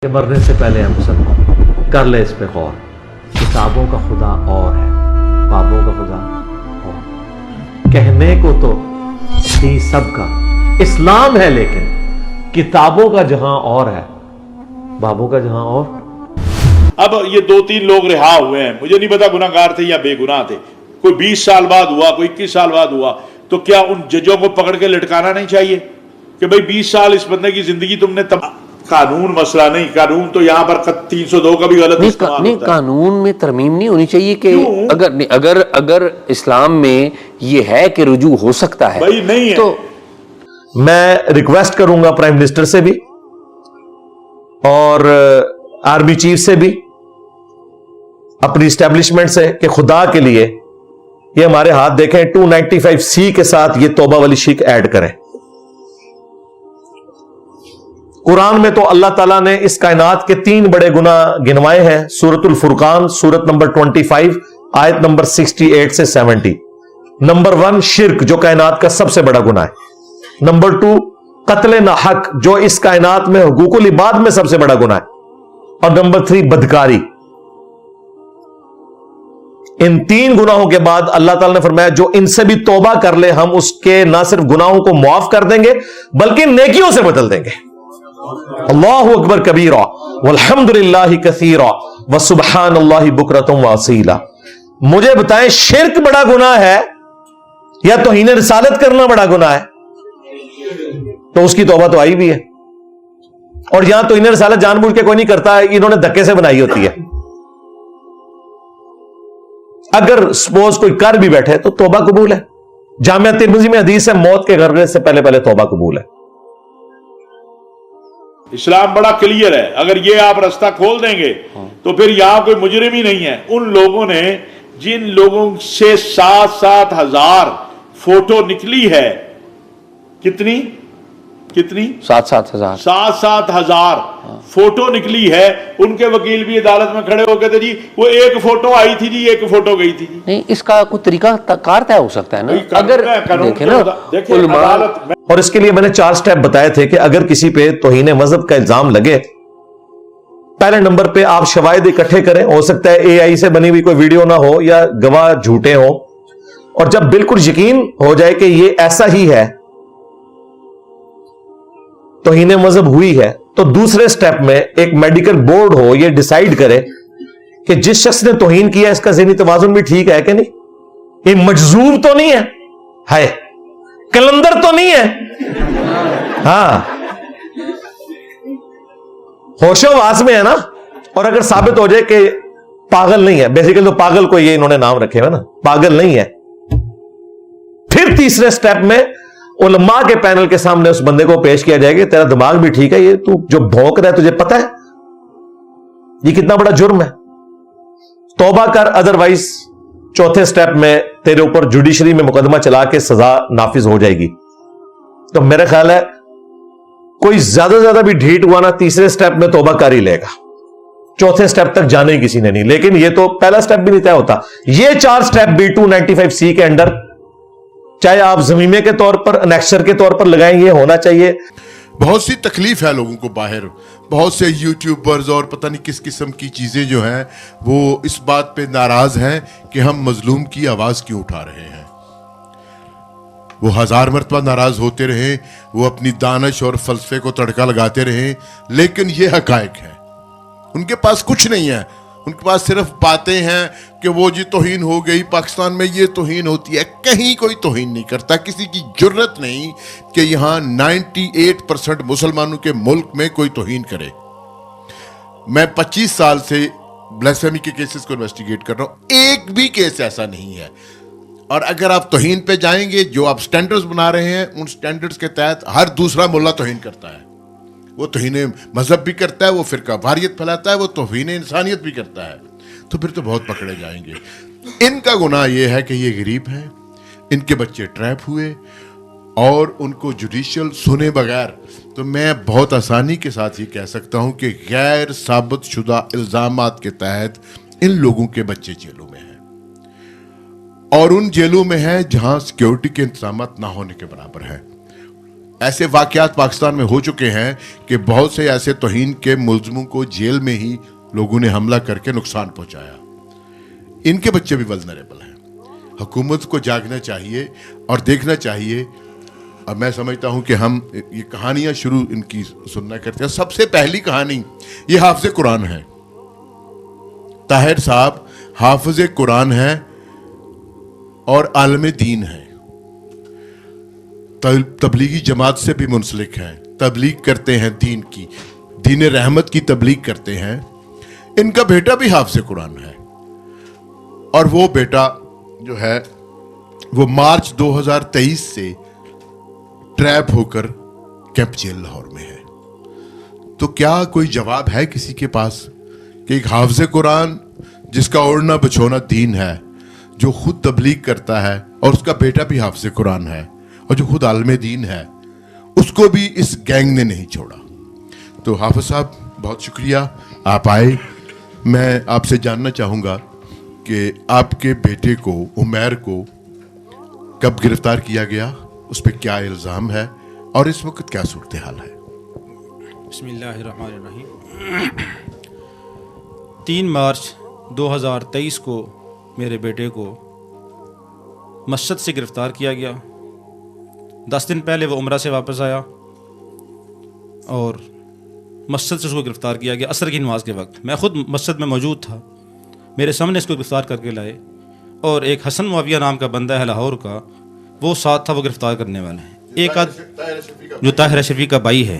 کہ مرنے سے پہلے ہم سب کر لے اس پہ غور. کتابوں کا خدا اور ہے، بابوں کا خدا اور. کہنے کو تو ہی سب کا اسلام ہے، لیکن کتابوں کا جہاں اور ہے، بابوں کا جہاں اور. اب یہ 2-3 لوگ رہا ہوئے ہیں، مجھے نہیں پتا گناہ گار تھے یا بے گناہ تھے. کوئی 20 سال بعد ہوا، کوئی 21 سال بعد ہوا، تو کیا ان ججوں کو پکڑ کے لٹکانا نہیں چاہیے کہ بھئی 20 سال اس بندے کی زندگی تم نے قانون مسئلہ نہیں، قانون تو یہاں پر 302 کا بھی غلط استعمال نہیں، ہوتا ہے. قانون میں ترمیم نہیں ہونی چاہیے کہ اگر اسلام میں یہ ہے کہ رجوع ہو سکتا ہے بھائی نہیں ہے. تو میں ریکویسٹ کروں گا پرائم منسٹر سے بھی اور آرمی چیف سے بھی، اپنی اسٹیبلشمنٹ سے، کہ خدا کے لیے یہ ہمارے ہاتھ دیکھیں 295C کے ساتھ یہ توبہ والی شک ایڈ کریں. قرآن میں تو اللہ تعالیٰ نے اس کائنات کے 3 بڑے گناہ گنوائے ہیں. سورۃ الفرقان، سورت نمبر 25، آیت نمبر 68 سے 70. نمبر 1 شرک، جو کائنات کا سب سے بڑا گناہ ہے. نمبر 2 قتل ناحق، جو اس کائنات میں حقوق العباد میں سب سے بڑا گناہ ہے. اور نمبر 3 بدکاری. ان 3 گناہوں کے بعد اللہ تعالیٰ نے فرمایا جو ان سے بھی توبہ کر لے ہم اس کے نہ صرف گناہوں کو معاف کر دیں گے بلکہ نیکیوں سے بدل دیں گے. اللہ اکبر کبیرہ والحمد للہ کثیرہ وسبحان اللہ بکرۃ واصیلا. مجھے بتائیں شرک بڑا گناہ ہے یا توہین رسالت کرنا بڑا گناہ ہے؟ تو اس کی توبہ تو آئی بھی ہے. اور یہاں توہین رسالت جان بوجھ کے کوئی نہیں کرتا ہے، انہوں نے دھکے سے بنائی ہوتی ہے. اگر سپوز کوئی کر بھی بیٹھے تو توبہ قبول ہے. جامعہ ترمذی میں حدیث ہے موت کے غرغرے سے پہلے توبہ قبول ہے. اسلام بڑا کلیئر ہے. اگر یہ آپ رستہ کھول دیں گے تو پھر یہاں کوئی مجرم ہی نہیں ہے. ان لوگوں نے جن لوگوں سے 7-7 ہزار فوٹو نکلی ہے، کتنی 7-7 ہزار 7-7 ہزار فوٹو نکلی ہے. ان کے وکیل بھی عدالت میں کھڑے ہو گئے تھے، جی وہ ایک فوٹو آئی تھی جی، ایک فوٹو گئی تھی جی. نہیں، اس کا کوئی طریقہ کار طے ہو سکتا ہے نا. اگر دیکھیں نا علماء، اور اس کے لیے میں نے 4 سٹیپ بتائے تھے کہ اگر کسی پہ توہین مذہب کا الزام لگے، پہلے نمبر پہ آپ شواہد اکٹھے کریں. ہو سکتا ہے AI سے بنی ہوئی کوئی ویڈیو نہ ہو یا گواہ جھوٹے ہوں. اور جب بالکل یقین ہو جائے کہ یہ ایسا ہی ہے، توہین مذہب ہوئی ہے، تو دوسرے سٹیپ میں ایک میڈیکل بورڈ ہو، یہ ڈیسائیڈ کرے کہ جس شخص نے توہین کیا اس کا ذہنی توازن بھی ٹھیک ہے کہ نہیں. یہ مجذوب تو نہیں ہے، کلندر تو نہیں ہے، ہاں ہوش و واس میں ہے نا. اور اگر ثابت ہو جائے کہ پاگل نہیں ہے، بیسیکلی تو پاگل کو یہ انہوں نے نام رکھے ہوئے نا، پاگل نہیں ہے، پھر تیسرے سٹیپ میں علماء کے پینل کے سامنے اس بندے کو پیش کیا جائے گا. تیرا دماغ بھی ٹھیک ہے، یہ تو جو بھونک رہا ہے تجھے پتا ہے یہ کتنا بڑا جرم ہے، توبہ کر، ادروائز چوتھے سٹیپ میں تیرے اوپر جوڈیشری میں مقدمہ چلا کے سزا نافذ ہو جائے گی. تو میرا خیال ہے کوئی زیادہ سے زیادہ بھی ڈھیٹ ہوا نا، تیسرے سٹیپ میں توبہ کر ہی لے گا. چوتھے سٹیپ تک جانے ہی کسی نے نہیں. لیکن یہ تو پہلا سٹیپ بھی نہیں طے ہوتا. یہ 4 سٹیپ بھی 295C کے اندر، چاہے آپ زمیمے کے طور پر، انیکشر کے طور پر لگائیں، یہ ہونا چاہیے. بہت سی تکلیف ہے لوگوں کو باہر، بہت سے یوٹیوبرز اور پتہ نہیں کس قسم کی چیزیں جو ہیں وہ اس بات پہ ناراض ہیں کہ ہم مظلوم کی آواز کیوں اٹھا رہے ہیں. وہ 1000 مرتبہ ناراض ہوتے رہیں، وہ اپنی دانش اور فلسفے کو تڑکا لگاتے رہیں، لیکن یہ حقائق ہے. ان کے پاس کچھ نہیں ہے، ان کے پاس صرف باتیں ہیں کہ وہ جی توہین ہو گئی، پاکستان میں یہ توہین ہوتی ہے. کہیں کوئی توہین نہیں کرتا، کسی کی جرت نہیں کہ یہاں 98% مسلمانوں کے ملک میں کوئی توہین کرے. میں 25 سال سے بلیسفیمی کے کیسز کو انویسٹیگیٹ کر رہا ہوں، ایک بھی کیس ایسا نہیں ہے. اور اگر آپ توہین پہ جائیں گے، جو آپ سٹینڈرز بنا رہے ہیں، ان سٹینڈرز کے تحت ہر دوسرا ملا توہین کرتا ہے. وہ توہین مذہب بھی کرتا ہے، وہ فرقہ واریت پھیلاتا ہے، وہ توہین انسانیت بھی کرتا ہے. تو پھر تو بہت پکڑے جائیں گے. ان کا گناہ یہ ہے کہ یہ غریب ہیں، ان کے بچے ٹریپ ہوئے اور ان کو جوڈیشل سنے بغیر. تو میں بہت آسانی کے ساتھ یہ کہہ سکتا ہوں کہ غیر ثابت شدہ الزامات کے تحت ان لوگوں کے بچے جیلوں میں ہیں، اور ان جیلوں میں ہیں جہاں سیکیورٹی کے انتظامات نہ ہونے کے برابر ہیں. ایسے واقعات پاکستان میں ہو چکے ہیں کہ بہت سے ایسے توہین کے ملزموں کو جیل میں ہی لوگوں نے حملہ کر کے نقصان پہنچایا. ان کے بچے بھی ولنریبل ہیں. حکومت کو جاگنا چاہیے اور دیکھنا چاہیے. اب میں سمجھتا ہوں کہ ہم یہ کہانیاں شروع ان کی سننا کرتے ہیں. سب سے پہلی کہانی یہ حافظ قرآن ہے. طاہر صاحب حافظ قرآن ہے اور عالم دین ہے. تبلیغی جماعت سے بھی منسلک ہیں. تبلیغ کرتے ہیں دین کی, دین رحمت کی تبلیغ کرتے ہیں. ان کا بیٹا بھی حافظ قرآن ہے اور وہ بیٹا جو ہے وہ مارچ 2023 سے ٹریپ ہو کر کیمپ جیل لاہور میں ہے. تو کیا کوئی جواب ہے کسی کے پاس کہ ایک حافظ قرآن جس کا اوڑھنا بچھونا دین ہے, جو خود تبلیغ کرتا ہے اور اس کا بیٹا بھی حافظ قرآن ہے اور جو خود عالم دین ہے, اس کو بھی اس گینگ نے نہیں چھوڑا. تو حافظ صاحب بہت شکریہ آپ آئے. میں آپ سے جاننا چاہوں گا کہ آپ کے بیٹے کو عمیر کو کب گرفتار کیا گیا, اس پہ کیا الزام ہے اور اس وقت کیا صورتحال ہے؟ بسم اللہ الرحمن الرحیم. 3 مارچ 2023 کو میرے بیٹے کو مسجد سے گرفتار کیا گیا. 10 دن پہلے وہ عمرہ سے واپس آیا اور مسجد سے اس کو گرفتار کیا گیا عصر کی نماز کے وقت. میں خود مسجد میں موجود تھا. میرے سامنے اس کو گرفتار کر کے لائے اور ایک حسن معاویہ نام کا بندہ ہے لاہور کا, وہ ساتھ تھا, وہ گرفتار کرنے والے ہیں. ایک جو طاہر اشرفی کا بھائی ہے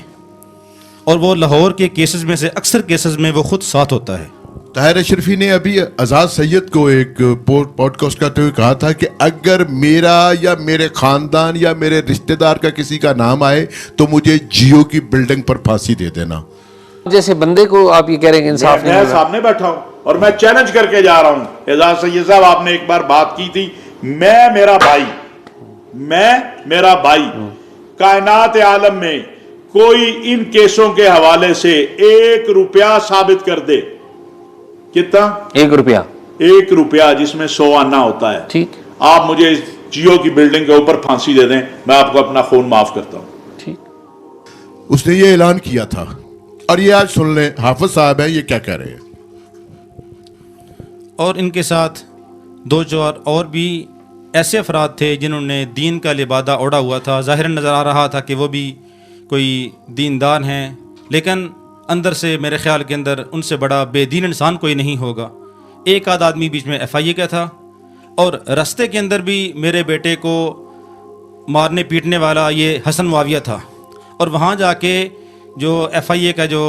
اور وہ لاہور کے کیسز میں سے اکثر کیسز میں وہ خود ساتھ ہوتا ہے. طاہر اشرفی نے ابھی آزاد سید کو ایک پوڈ کاسٹ کرتے ہوئے کہا تھا کہ اگر میرا یا میرے خاندان یا میرے رشتہ دار کا کسی کا نام آئے تو مجھے جیو کی بلڈنگ پر پھانسی دے دینا. جیسے بندے کو آپ یہ کہہ رہے ہیں کہ انصاف نہیں میں ملا. سامنے بیٹھا ہوں اور میں چیلنج کر کے جا رہا ہوں. اعزاز سید صاحب آپ نے ایک بار بات کی تھی, میں میرا بھائی کائنات عالم میں کوئی ان کیسوں کے حوالے سے 1 روپیہ ثابت کر دے. کتنا؟ 1 روپیہ. 1 روپیہ جس میں 100 آنا ہوتا ہے. ٹھیک. آپ مجھے جیو کی بلڈنگ کے اوپر پھانسی دے دیں, میں آپ کو اپنا خون معاف کرتا ہوں. ٹھیک. اس نے یہ اعلان کیا تھا اور یہ آج سن لیں حافظ صاحب ہے یہ کیا کہہ رہے ہیں. اور ان کے ساتھ 2-4 اور بھی ایسے افراد تھے جنہوں نے دین کا لبادہ اوڑھا ہوا تھا. ظاہراً نظر آ رہا تھا کہ وہ بھی کوئی دیندار ہیں, لیکن اندر سے میرے خیال کے اندر ان سے بڑا بے دین انسان کوئی نہیں ہوگا. ایک آدھ آدمی بیچ میں FIA کا تھا اور رستے کے اندر بھی میرے بیٹے کو مارنے پیٹنے والا یہ حسن معاویہ تھا. اور وہاں جا کے جو FIA کا جو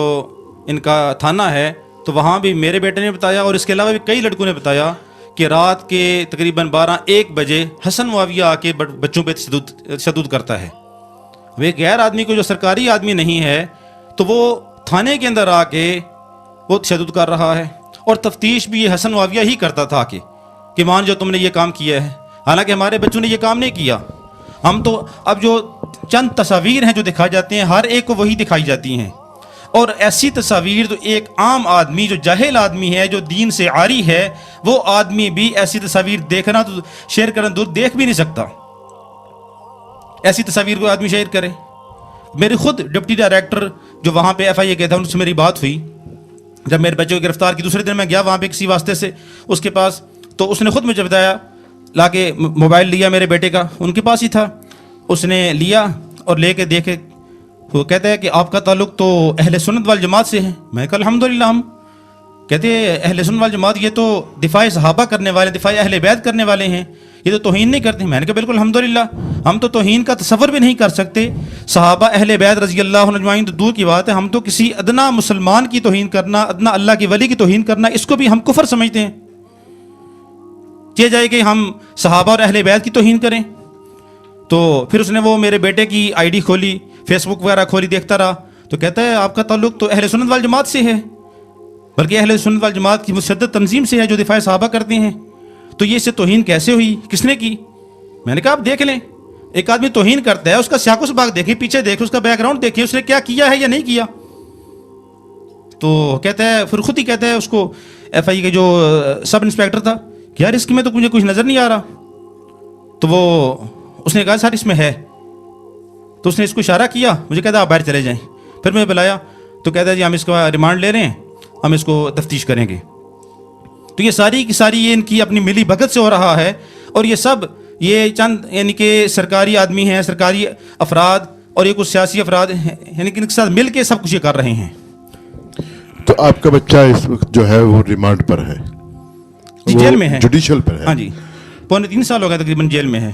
ان کا تھانہ ہے تو وہاں بھی میرے بیٹے نے بتایا اور اس کے علاوہ بھی کئی لڑکوں نے بتایا کہ رات کے تقریباً 12-1 بجے حسن معاویہ آ کے بچوں پہ تشدد کرتا ہے. وہ ایک غیر آدمی کو جو سرکاری آدمی نہیں ہے تو وہ تھانے کے اندر آ کے وہ تشدد کر رہا ہے. اور تفتیش بھی یہ حسن معاویہ ہی کرتا تھا کہ مان جو تم نے یہ کام کیا ہے, حالانکہ ہمارے بچوں نے یہ کام نہیں کیا. ہم تو اب جو چند تصاویر ہیں جو دکھائے جاتے ہیں ہر ایک کو وہی دکھائی جاتی ہیں, اور ایسی تصاویر تو ایک عام آدمی جو جاہل آدمی ہے جو دین سے عاری ہے وہ آدمی بھی ایسی تصاویر دیکھنا تو شیئر کرنا دور دیکھ بھی نہیں سکتا. ایسی تصاویر کو آدمی شیئر کرے. میرے خود ڈپٹی ڈائریکٹر جو وہاں پہ FIA کے تھا ان سے میری بات ہوئی جب میرے بچے کو گرفتار کی. دوسرے دن میں گیا وہاں پہ کسی واسطے سے اس کے پاس, تو اس نے خود مجھے بتایا, لا کے موبائل لیا میرے بیٹے کا, ان کے پاس ہی تھا, اس نے لیا اور لے کے دیکھے. وہ کہتا ہے کہ آپ کا تعلق تو اہل سنت والجماعت سے ہے. میں کہا الحمدللہ. ہم کہتے ہیں اہل سنت والجماعت یہ تو دفاع صحابہ کرنے والے, دفاع اہل بیت کرنے والے ہیں, یہ تو توہین نہیں کرتے. میں نے کہا بالکل الحمدللہ, ہم تو توہین کا تصور بھی نہیں کر سکتے. صحابہ اہل بیت رضی اللہ عنہ اجمعین تو دور کی بات ہے, ہم تو کسی ادنا مسلمان کی توہین کرنا, ادنا اللہ کی ولی کی توہین کرنا, اس کو بھی ہم کفر سمجھتے ہیں. کیا جائے کہ ہم صحابہ اور اہل بیت کی توہین کریں. تو پھر اس نے وہ میرے بیٹے کی ID کھولی, فیس بک وغیرہ کھولی, دیکھتا رہا تو کہتا ہے آپ کا تعلق تو اہل سنت والجماعت سے ہے, بلکہ اہل سنت والجماعت کی مشدد تنظیم سے ہے جو دفاع صحابہ کرتے ہیں. تو یہ اس سے توہین کیسے ہوئی, کس نے کی؟ میں نے کہا آپ دیکھ لیں, ایک آدمی توہین کرتا ہے اس کا سیاق و سباق دیکھیں, پیچھے دیکھیں, اس کا بیک گراؤنڈ دیکھیں, اس نے کیا کیا ہے یا نہیں کیا. تو کہتا ہے, پھر خود ہی کہتا ہے اس کو FIA کے جو سب انسپیکٹر تھا کہ یار اس میں تو مجھے کچھ نظر نہیں آ رہا. تو وہ اس نے کہا سر اس میں ہے. تو اس نے اس کو اشارہ کیا, مجھے کہتا آپ باہر چلے جائیں. پھر میں بلایا تو کہتا ہے جی ہم اس کا ریمانڈ لے رہے ہیں, ہم اس کو تفتیش کریں گے. تو یہ ساری کی ساری یہ ان کی اپنی ملی بھگت سے ہو رہا ہے, اور یہ سب یہ چند یعنی کہ سرکاری آدمی ہیں, سرکاری افراد اور یہ کچھ سیاسی افراد ہیں, یعنی کہ ان کے ساتھ مل کے سب کچھ یہ کر رہے ہیں. تو آپ کا بچہ اس وقت جو ہے وہ ریمانڈ پر ہے, جی جیل میں ہے, جوڈیشل پر ہے. ہاں جی, 3.25 سال ہو گئے تقریباً جیل میں ہے.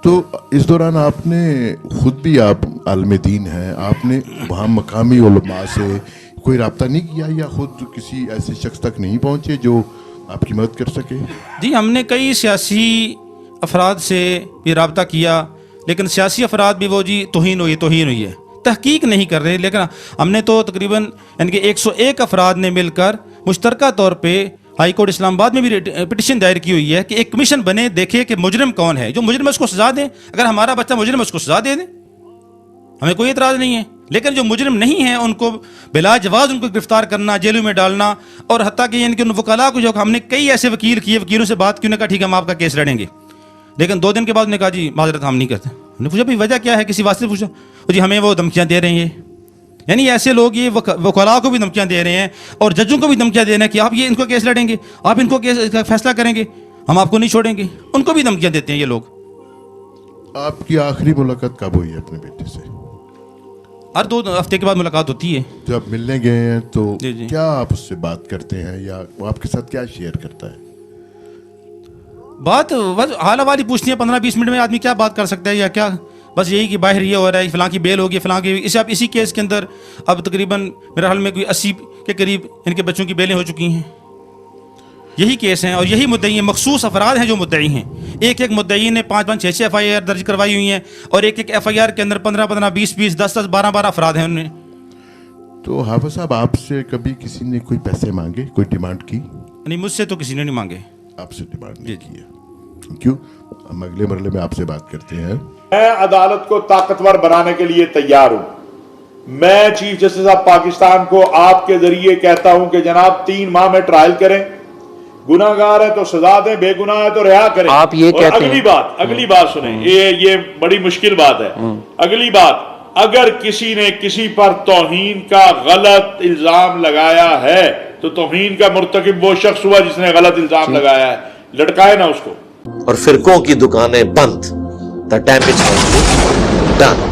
تو اس دوران آپ نے خود بھی, آپ عالم دین ہیں, آپ نے وہاں مقامی علماء سے کوئی رابطہ نہیں کیا, یا خود کسی ایسے شخص تک نہیں پہنچے جو آپ کی مدد کر سکے؟ جی ہم نے کئی سیاسی افراد سے یہ رابطہ کیا, لیکن سیاسی افراد بھی وہ جی توہین ہوئی ہے, تحقیق نہیں کر رہے. لیکن ہم نے تو تقریباً یعنی کہ 101 افراد نے مل کر مشترکہ طور پہ ہائی کورٹ اسلام آباد میں بھی پٹیشن دائر کی ہوئی ہے کہ ایک کمیشن بنے, دیکھے کہ مجرم کون ہے, جو مجرم ہے اس کو سزا دیں. اگر ہمارا بچہ مجرم ہے اس کو سزا دے دیں, ہمیں کوئی اعتراض نہیں ہے. لیکن جو مجرم نہیں ہیں ان کو بلا جواز ان کو گرفتار کرنا, جیلوں میں ڈالنا, اور حتیٰ کہ یعنی کہ ان وکلاء کو, جو ہم نے کئی ایسے وکیل کیے, وکیلوں سے بات کی, انہوں نے کہا ٹھیک ہے ہم آپ کا کیس لڑیں گے. لیکن 2 دن کے بعد انہوں نے کہا جی معذرت ہم نہیں کرتے. انہوں نے پوچھا بھائی وجہ کیا ہے, کسی واسطے پوچھا, جی ہمیں وہ دھمکیاں دے رہے ہیں. یعنی ایسے لوگ یہ وکلاء کو بھی دھمکیاں دے رہے ہیں اور ججوں کو بھی دھمکیاں دے رہے ہیں کہ آپ یہ ان کو کیس لڑیں گے, آپ ان کو کیس کا فیصلہ کریں گے, ہم آپ کو نہیں چھوڑیں گے. ان کو بھی دھمکیاں دیتے ہیں یہ لوگ. آپ کی آخری ملاقات کب ہوئی ہے اپنے بیٹے سے؟ ہر 2 ہفتے کے بعد ملاقات ہوتی ہے. جب ملنے گئے ہیں تو جی. کیا آپ اس سے بات کرتے ہیں, یا وہ آپ کے ساتھ کیا شیئر کرتا ہے؟ بات حال حوالی پوچھتی ہیں, 15-20 منٹ میں آدمی کیا بات کر سکتا ہے, یا کیا بس یہی کہ باہر یہ ہو رہا ہے, فلاں کی بیل ہوگی, فلاں کی اسی کیس کے اندر اب تقریباً میرے حال میں کوئی 80 کے قریب ان کے بچوں کی بیلیں ہو چکی ہیں. یہی کیس ہیں اور یہی مدعی ہیں, مخصوص افراد ہیں جو مدعی ہیں. ایک مدعی نے 5-5 6-6 FIR درج کروائی ہوئی ہیں, اور ایک FIR کے اندر 15-15 20-20 10-10 12-12 افراد ہیں. انہوں نے تو حافظ صاحب آپ سے کبھی کسی نے کوئی پیسے مانگے, کوئی ڈیمانڈ کی؟ نہیں, مجھ سے تو کسی نے نہیں مانگے. آپ سے ڈیمانڈ نہیں کی ہے. Thank you. ہم اگلے مرحلے میں آپ سے بات کرتے ہیں. میں عدالت کو طاقتور بنانے کے لیے تیار ہوں. میں چیف جسٹس آف پاکستان کو آپ کے ذریعے کہتا ہوں کہ جناب 3 ماہ میں ٹرائل کریں, گناہ گار ہے تو سزا دیں, بے گناہ ہے تو رہا کریں. آپ یہ کہتے ہیں, اگلی بات سنیں, یہ بڑی مشکل بات ہے. اگلی بات, اگر کسی نے کسی پر توہین کا غلط الزام لگایا ہے تو توہین کا مرتکب وہ شخص ہوا جس نے غلط الزام لگایا ہے, لٹکائے نہ اس کو. اور فرقوں کی دکانیں بند. The damage has been done.